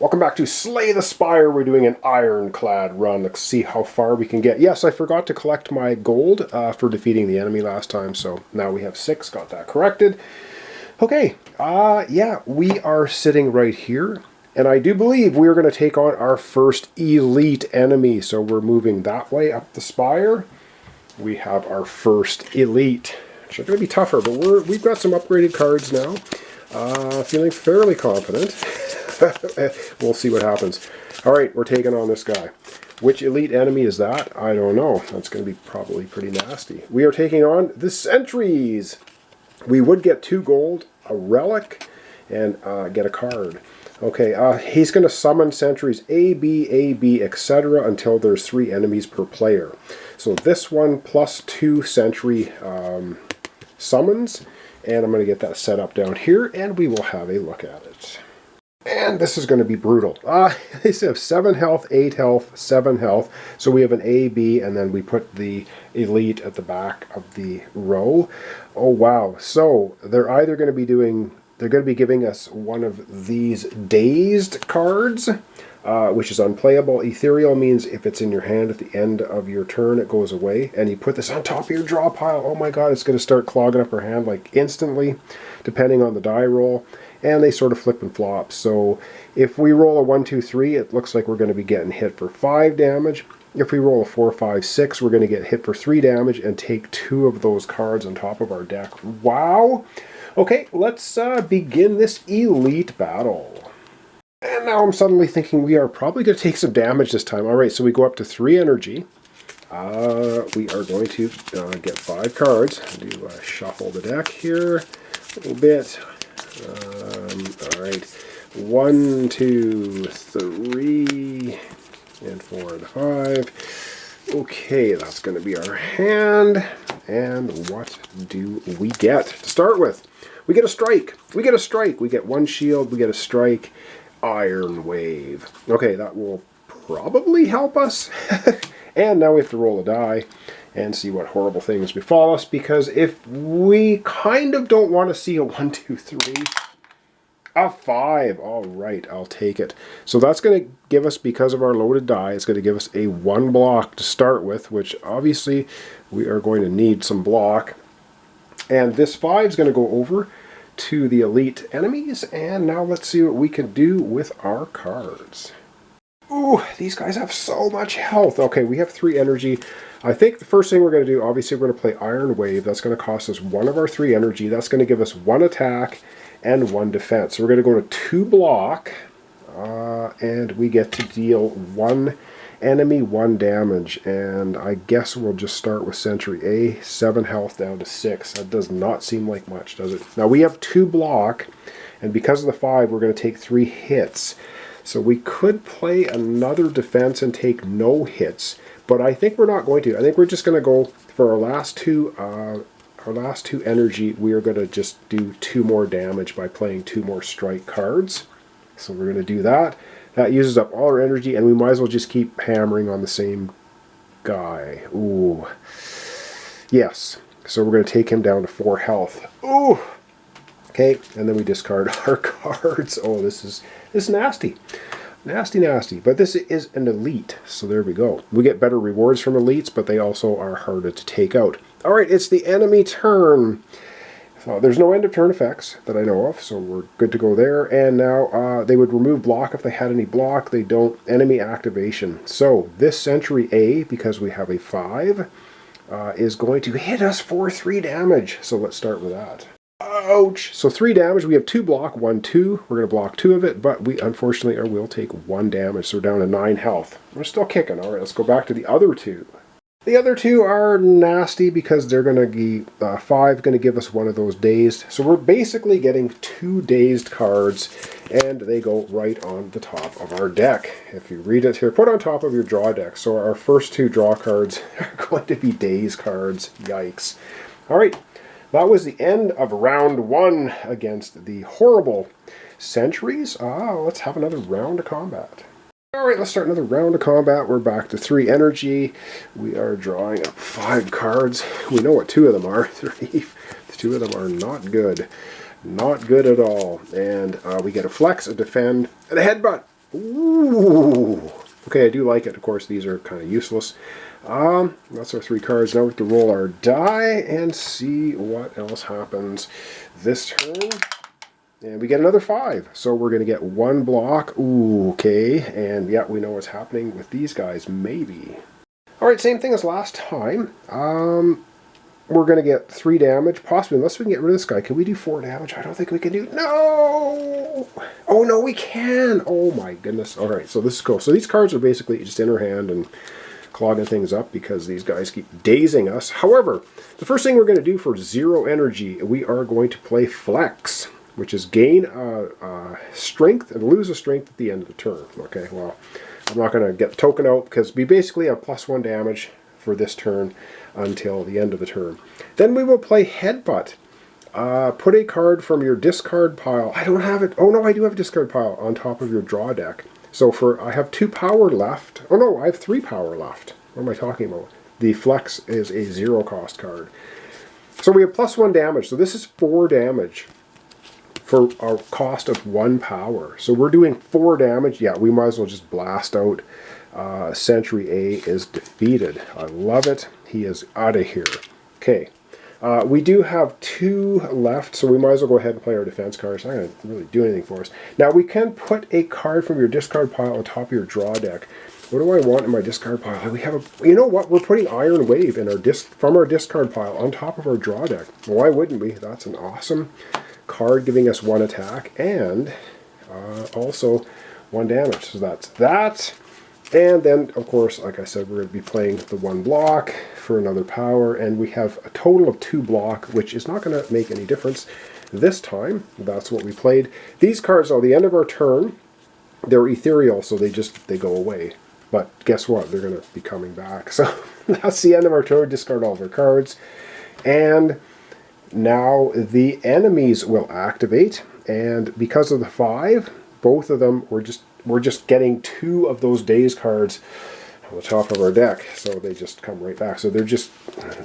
Welcome back to Slay the Spire. We're doing an Ironclad run. Let's see how far we can get. Yes, I forgot to collect my gold for defeating the enemy last time, so now we have 6. Got that corrected. Okay, yeah, we are sitting right here, and I do believe we're going to take on our first elite enemy. So we're moving that way up the Spire. We have our first elite. It's going to be tougher, but we've got some upgraded cards now. Feeling fairly confident. We'll see what happens. Alright, we're taking on this guy. Which elite enemy is that? I don't know. That's going to be probably pretty nasty. We are taking on the sentries. We would get 2 gold, a relic, and get a card. Okay, he's going to summon sentries A, B, etc. until there's 3 enemies per player. So this one plus 2 sentry summons. And I'm going to get that set up down here, and we will have a look at it. And this is going to be brutal. They have 7 health, 8 health, 7 health. So we have an A, B, and then we put the elite at the back of the row. Oh, wow. So they're either going to be they're going to be giving us one of these dazed cards, which is unplayable. Ethereal means if it's in your hand at the end of your turn, it goes away. And you put this on top of your draw pile. Oh my god, it's going to start clogging up our hand like instantly, depending on the die roll. And they sort of flip and flop. So if we roll a 1, 2, 3, it looks like we're going to be getting hit for 5 damage. If we roll a 4, 5, 6, we're going to get hit for 3 damage and take 2 of those cards on top of our deck. Wow! Okay, let's begin this elite battle. And now I'm suddenly thinking we are probably going to take some damage this time. Alright, so we go up to 3 energy. We are going to get 5 cards. Do shuffle the deck here a little bit. Alright, 1, 2, 3, and 4 and 5. Okay, that's going to be our hand. And what do we get to start with? We get a strike. We get a strike. We get 1 shield. We get a strike. Iron Wave. Okay, that will probably help us. And now we have to roll a die and see what horrible things befall us, because if we kind of don't want to see a 1, 2, 3, a 5. All right, I'll take it. So that's going to give us, because of our loaded die, it's going to give us a 1 block to start with, which obviously we are going to need some block. And this 5 is going to go over to the elite enemies, and now let's see what we can do with our cards. Ooh, these guys have so much health. Okay, we have 3 energy. I think the first thing we're going to do, obviously we're going to play Iron Wave. That's going to cost us 1 of our 3 energy. That's going to give us 1 attack and 1 defense. So we're going to go to 2 block, and we get to deal 1 enemy 1 damage. And I guess we'll just start with Sentry A, 7 health down to 6. That does not seem like much, does it? Now we have 2 block, and because of the 5, we're going to take 3 hits. So we could play another defense and take no hits, but I think we're not going to. I think we're just going to go for our last 2 energy. We are going to just do 2 more damage by playing 2 more strike cards. So we're going to do that. That uses up all our energy, and we might as well just keep hammering on the same guy. Ooh. Yes. So we're going to take him down to 4 health. Ooh. Okay, and then we discard our cards. Oh, this is nasty. Nasty, nasty. But this is an elite, so there we go. We get better rewards from elites, but they also are harder to take out. Alright, it's the enemy turn. So there's no end of turn effects that I know of, so we're good to go there. And now they would remove block if they had any block. They don't. Enemy activation. So this Sentry A, because we have a 5, is going to hit us for 3 damage. So let's start with that. Ouch! So 3 damage. We have 2 block, 1, 2. We're going to block 2 of it, but we unfortunately will take 1 damage. So we're down to 9 health. We're still kicking. Alright, let's go back to the other 2. The other 2 are nasty because they're going to be 5 going to give us one of those dazed. So we're basically getting 2 dazed cards, and they go right on the top of our deck. If you read it here, put on top of your draw deck. So our first 2 draw cards are going to be dazed cards. Yikes. Alright, that was the end of round 1 against the horrible sentries. Let's have another round of combat. Alright, let's start another round of combat. We're back to 3 energy. We are drawing up 5 cards. We know what 2 of them are. 3. 2 of them are not good. Not good at all. And we get a flex, a defend, and a headbutt. Ooh. Okay, I do like it. Of course, these are kind of useless. That's our 3 cards. Now we have to roll our die and see what else happens this turn. And we get another 5. So we're going to get 1 block. Ooh, okay. And yeah, we know what's happening with these guys, maybe. Alright, same thing as last time. We're going to get 3 damage, possibly, unless we can get rid of this guy. Can we do 4 damage? I don't think we can do... No! Oh, no, we can! Oh, my goodness. Alright, so this is cool. So these cards are basically just in our hand and clogging things up because these guys keep dazing us. However, the first thing we're going to do for 0 energy, we are going to play Flex, which is gain strength and lose a strength at the end of the turn. Okay, well, I'm not going to get the token out because we basically have +1 damage for this turn until the end of the turn. Then we will play Headbutt. Put a card from your discard pile. I don't have it. Oh no, I do have a discard pile on top of your draw deck. So I have 2 power left. Oh no, I have 3 power left. What am I talking about? The Flex is a 0 cost card. So we have +1 damage. So this is 4 damage for a cost of 1 power. So we're doing 4 damage. Yeah, we might as well just blast out. Sentry A is defeated. I love it. He is out of here. Okay. We do have 2 left, so we might as well go ahead and play our defense cards. It's not going to really do anything for us. Now, we can put a card from your discard pile on top of your draw deck. What do I want in my discard pile? We have a... You know what? We're putting Iron Wave in from our discard pile on top of our draw deck. Why wouldn't we? That's an awesome card giving us 1 attack and also 1 damage. So that's that. And then, of course, like I said, we're going to be playing the 1 block for another power, and we have a total of 2 block, which is not going to make any difference this time. That's what we played. These cards are the end of our turn. They're ethereal, so they go away. But guess what? They're going to be coming back. So that's the end of our turn. Discard all of our cards. And now the enemies will activate, and because of the 5, both of them we're just getting 2 of those daze cards on the top of our deck, so they just come right back. So they're just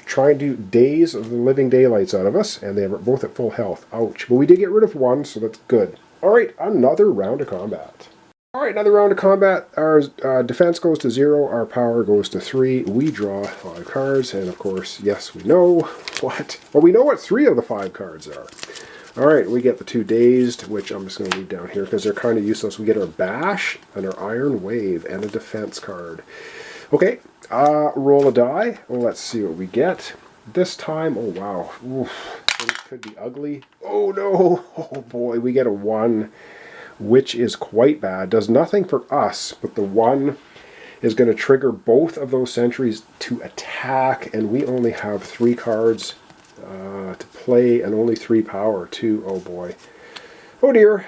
trying to daze the living daylights out of us, and they're both at full health. Ouch. But we did get rid of 1, so that's good. Alright, another round of combat. Alright, another round of combat. Our defense goes to 0, our power goes to 3. We draw 5 cards, and of course, yes, we know what. Well, we know what 3 of the 5 cards are. Alright, we get the 2 dazed, which I'm just going to leave down here because they're kind of useless. We get our bash and our Iron Wave and a defense card. Okay, roll a die. Well, let's see what we get. This time, oh wow, oof, it could be ugly. Oh no, oh boy, we get a 1, which is quite bad. Does nothing for us, but the 1 is going to trigger both of those sentries to attack, and we only have 3 cards to play and only 3 power too. Oh boy. Oh dear.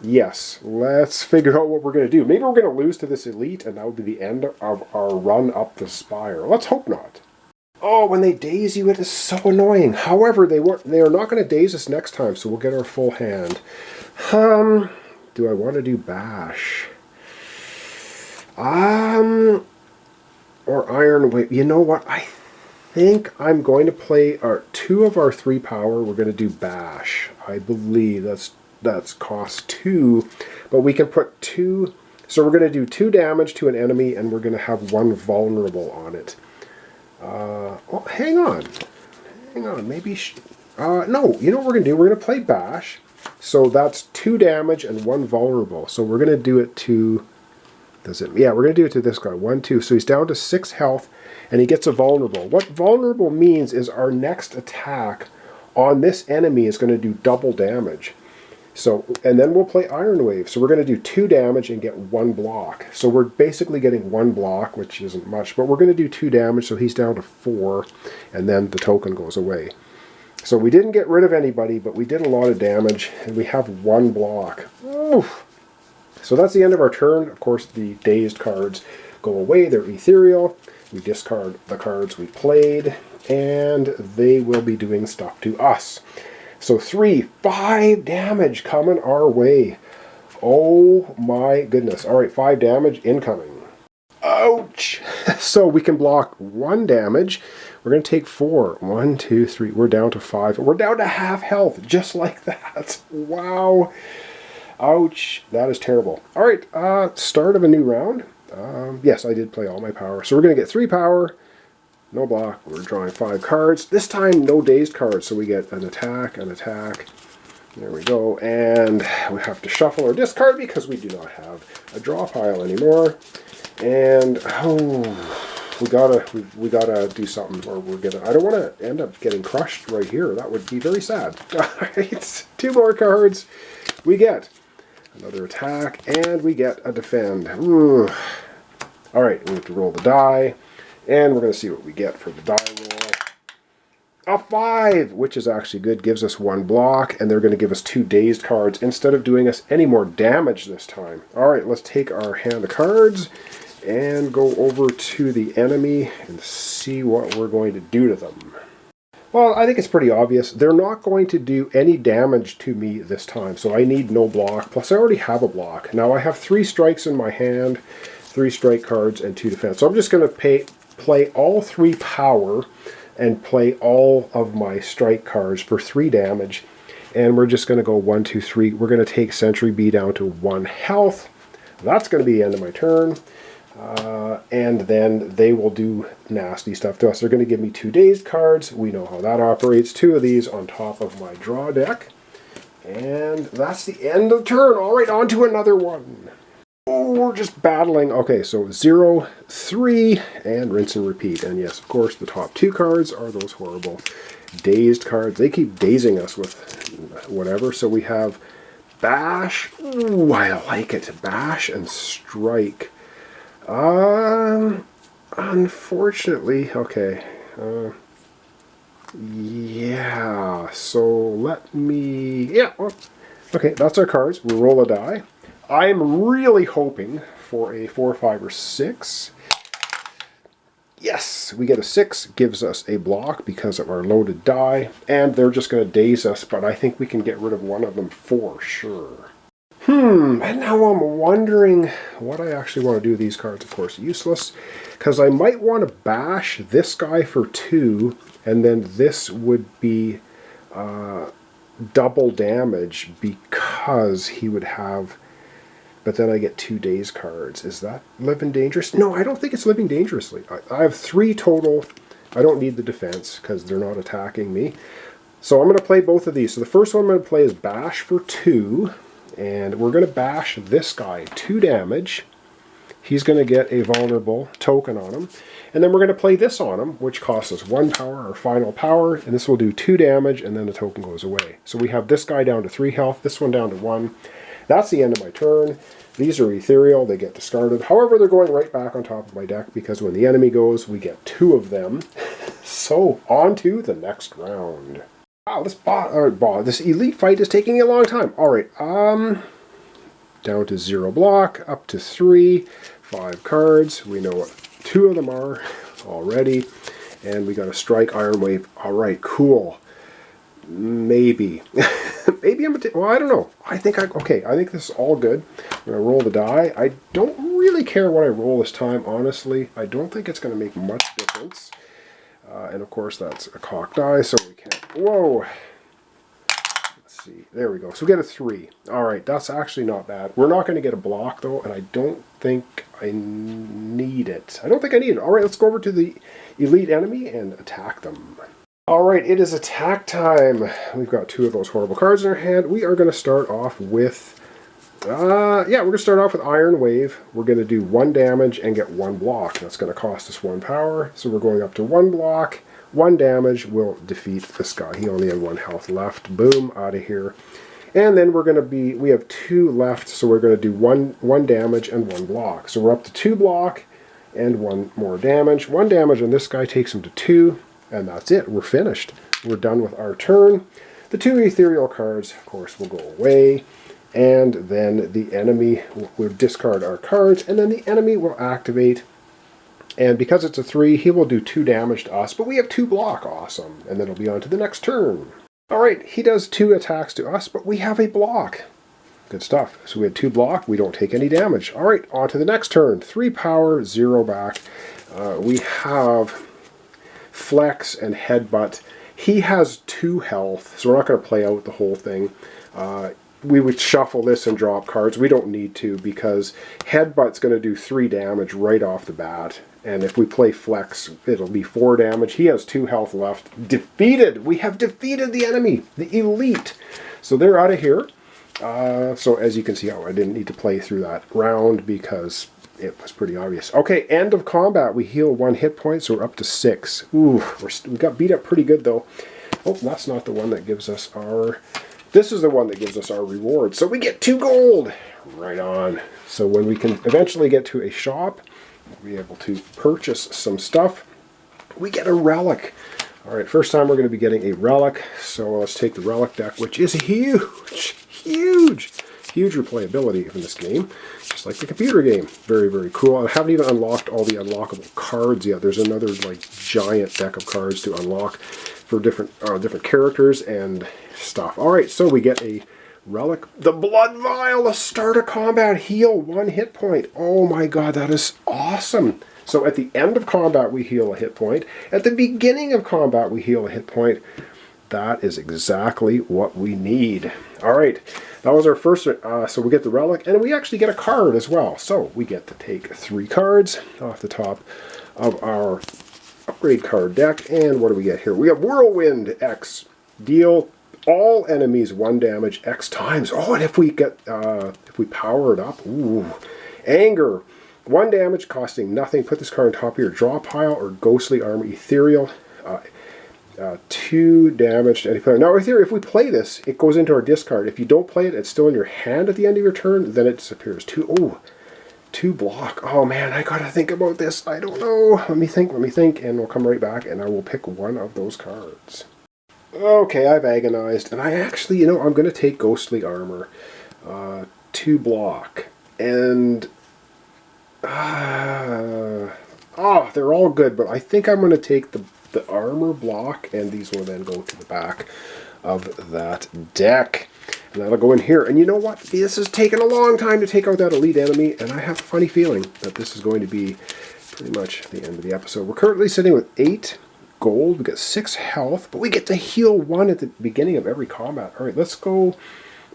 Yes. Let's figure out what we're going to do. Maybe we're going to lose to this elite and that will be the end of our run up the Spire. Let's hope not. Oh, when they daze you, it is so annoying. However, they are not going to daze us next time, so we'll get our full hand. Do I want to do bash? Or Iron Wave. You know what? I think I'm going to play 2 of our 3 power. We're going to do bash. I believe that's cost 2, but we can put 2. So we're going to do 2 damage to an enemy, and we're going to have 1 vulnerable on it. Oh, hang on. Maybe no. You know what we're going to do? We're going to play bash. So that's 2 damage and 1 vulnerable. So we're going to do it to. Yeah, we're going to do it to this guy. 1, 2. So he's down to 6 health. And he gets a vulnerable. What vulnerable means is our next attack on this enemy is going to do double damage. So, and then we'll play Iron Wave. So we're going to do 2 damage and get 1 block. So we're basically getting 1 block, which isn't much, but we're going to do 2 damage, so he's down to 4, and then the token goes away. So we didn't get rid of anybody, but we did a lot of damage, and we have 1 block. Oof. So that's the end of our turn. Of course, the dazed cards go away. They're ethereal. We discard the cards we played, and they will be doing stuff to us. So 5 damage coming our way. Oh my goodness. Alright, 5 damage incoming. Ouch! So we can block 1 damage. We're going to take 4. 1, 2, 3. We're down to 5. We're down to half health, just like that. Wow. Ouch, that is terrible. All right, start of a new round. Yes, I did play all my power. So we're going to get 3 power, no block. We're drawing 5 cards. This time, no dazed cards, so we get an attack, an attack. There we go, and we have to shuffle or discard because we do not have a draw pile anymore. And we gotta do something, or we're gonna. I don't want to end up getting crushed right here. That would be very sad. All right, 2 more cards. We get another attack, and we get a defend. Ooh. All right, we have to roll the die, and we're gonna see what we get for the die roll. A 5, which is actually good, gives us 1 block, and they're going to give us 2 dazed cards instead of doing us any more damage this time. Alright, let's take our hand of cards and go over to the enemy and see what we're going to do to them. Well, I think it's pretty obvious. They're not going to do any damage to me this time, so I need no block. Plus, I already have a block. Now, I have 3 strikes in my hand, 3 strike cards, and 2 defense. So I'm just going to play all 3 power and play all of my strike cards for 3 damage. And we're just going to go 1, 2, 3. We're going to take Sentry B down to 1 health. That's going to be the end of my turn. And then they will do nasty stuff to us. They're going to give me 2 dazed cards. We know how that operates. 2 of these on top of my draw deck. And that's the end of the turn. All right, on to another one. Oh, we're just battling. Okay, so 0, 3, and rinse and repeat. And yes, of course, the top 2 cards are those horrible dazed cards. They keep dazing us with whatever. So we have Bash. Ooh, I like it. Bash and Strike. Unfortunately, okay. Yeah, so let me... Yeah, well, okay, that's our cards. We roll a die. I'm really hoping for a 4, 5, or 6. Yes, we get a 6, gives us a block because of our loaded die, and they're just going to daze us, but I think we can get rid of one of them for sure. And now I'm wondering what I actually want to do with these cards. Of course, useless, because I might want to bash this guy for 2, and then this would be double damage because he would have... But then I get 2 daze cards. Is that living dangerous? No, I don't think it's living dangerously. I have 3 total. I don't need the defense because they're not attacking me. So I'm going to play both of these. So the first one I'm going to play is Bash for 2. And we're going to bash this guy 2 damage. He's going to get a vulnerable token on him. And then we're going to play this on him, which costs us 1 power, our final power. And this will do 2 damage, and then the token goes away. So we have this guy down to 3 health, this one down to 1. That's the end of my turn. These are ethereal, they get discarded. However, they're going right back on top of my deck because when the enemy goes, we get 2 of them. So, on to the next round. Wow, this elite fight is taking a long time. Alright, down to 0 block, up to 3, 5 cards. We know what 2 of them are already. And we got a strike Iron Wave. Alright, cool. Maybe. Maybe well, I don't know. I think this is all good. I'm going to roll the die. I don't really care what I roll this time, honestly. I don't think it's going to make much difference. And of course, that's a cocked die, so we can't... Whoa! Let's see. There we go. So we get a 3. Alright, that's actually not bad. We're not going to get a block, though, and I don't think I need it. I don't think I need it. Alright, let's go over to the elite enemy and attack them. Alright, it is attack time. We've got 2 of those horrible cards in our hand. We are going to start off with... we're going to start off with Iron Wave. We're going to do 1 damage and get 1 block. That's going to cost us 1 power. So we're going up to 1 block. 1 damage will defeat this guy. He only had 1 health left. Boom, out of here. And then we're going to be... We have 2 left, so we're going to do 1 damage and 1 block. So we're up to 2 block and 1 more damage. 1 damage, and this guy takes him to 2. And that's it. We're finished. We're done with our turn. The 2 ethereal cards, of course, will go away. And then the enemy will discard our cards. And then the enemy will activate. And because it's a 3, he will do 2 damage to us. But we have 2 block. Awesome. And then it'll be on to the next turn. Alright, he does 2 attacks to us, but we have a block. Good stuff. So we had 2 block. We don't take any damage. Alright, on to the next turn. 3 power, 0 back. We have... Flex and Headbutt. He has 2 health, so we're not going to play out the whole thing. we would shuffle this and drop cards. We don't need to, because Headbutt's going to do 3 damage right off the bat. And if we play Flex, it'll be 4 damage. He has 2 health left. Defeated! We have defeated the enemy, the elite. So they're out of here. So as you can see, I didn't need to play through that round because it was pretty obvious. Okay, end of combat. We heal 1 hit point, so we're up to 6. Ooh, we got beat up pretty good though. Oh, that's not the one that gives us our... This is the one that gives us our reward. So we get 2 gold. Right on. So when we can eventually get to a shop, we'll be able to purchase some stuff. We get a relic. All right, first time we're going to be getting a relic. So let's take the relic deck, which is huge, huge replayability in this game, just like the computer game. Very, very cool. I haven't even unlocked all the unlockable cards yet. There's another like giant deck of cards to unlock for different characters and stuff. All right, so we get a relic, the blood vial, the start of combat, heal 1 hit point. Oh my god, that is awesome. So at the end of combat we heal a hit point. At the beginning of combat we heal a hit point. That is exactly what we need. All right, that was our first, so we get the relic, and we actually get a card as well. So we get to take 3 cards off the top of our upgrade card deck. And what do we get here? We have Whirlwind X. Deal all enemies 1 damage X times. Oh, and if we power it up, ooh. Anger. 1 damage costing nothing. Put this card on top of your draw pile or Ghostly Armor Ethereal. 2 damage to any player. Now, if we play this, it goes into our discard. If you don't play it, it's still in your hand at the end of your turn, then it disappears. 2 block. Oh man, I gotta think about this. I don't know. Let me think, and we'll come right back, and I will pick one of those cards. Okay, I've agonized, and I actually, I'm going to take Ghostly Armor. 2 block. And... they're all good, but I think I'm going to take the armor block, and these will then go to the back of that deck. And that'll go in here. And you know what? This has taken a long time to take out that elite enemy, and I have a funny feeling that this is going to be pretty much the end of the episode. We're currently sitting with 8 gold. We get 6 health, but we get to heal 1 at the beginning of every combat. All right, let's go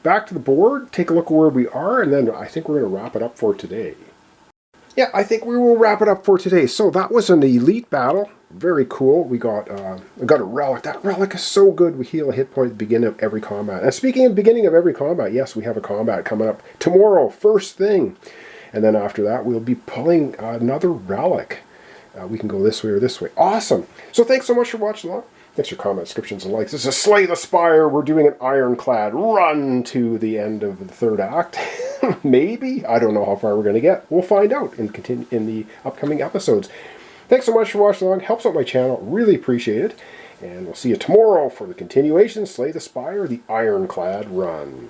back to the board, take a look at where we are, and then I think we're going to wrap it up for today. Yeah, I think we will wrap it up for today. So that was an elite battle. Very cool. We got a relic. That relic is so good. We heal a hit point at the beginning of every combat. And speaking of beginning of every combat, yes, we have a combat coming up tomorrow, first thing. And then after that, we'll be pulling another relic. We can go this way or this way. Awesome. So thanks so much for watching along. Thanks for comments, subscriptions, and likes. This is Slay the Spire. We're doing an Ironclad run to the end of the 3rd act. Maybe. I don't know how far we're going to get. We'll find out in the upcoming episodes. Thanks so much for watching along. Helps out my channel. Really appreciate it. And we'll see you tomorrow for the continuation. Slay the Spire, the Ironclad run.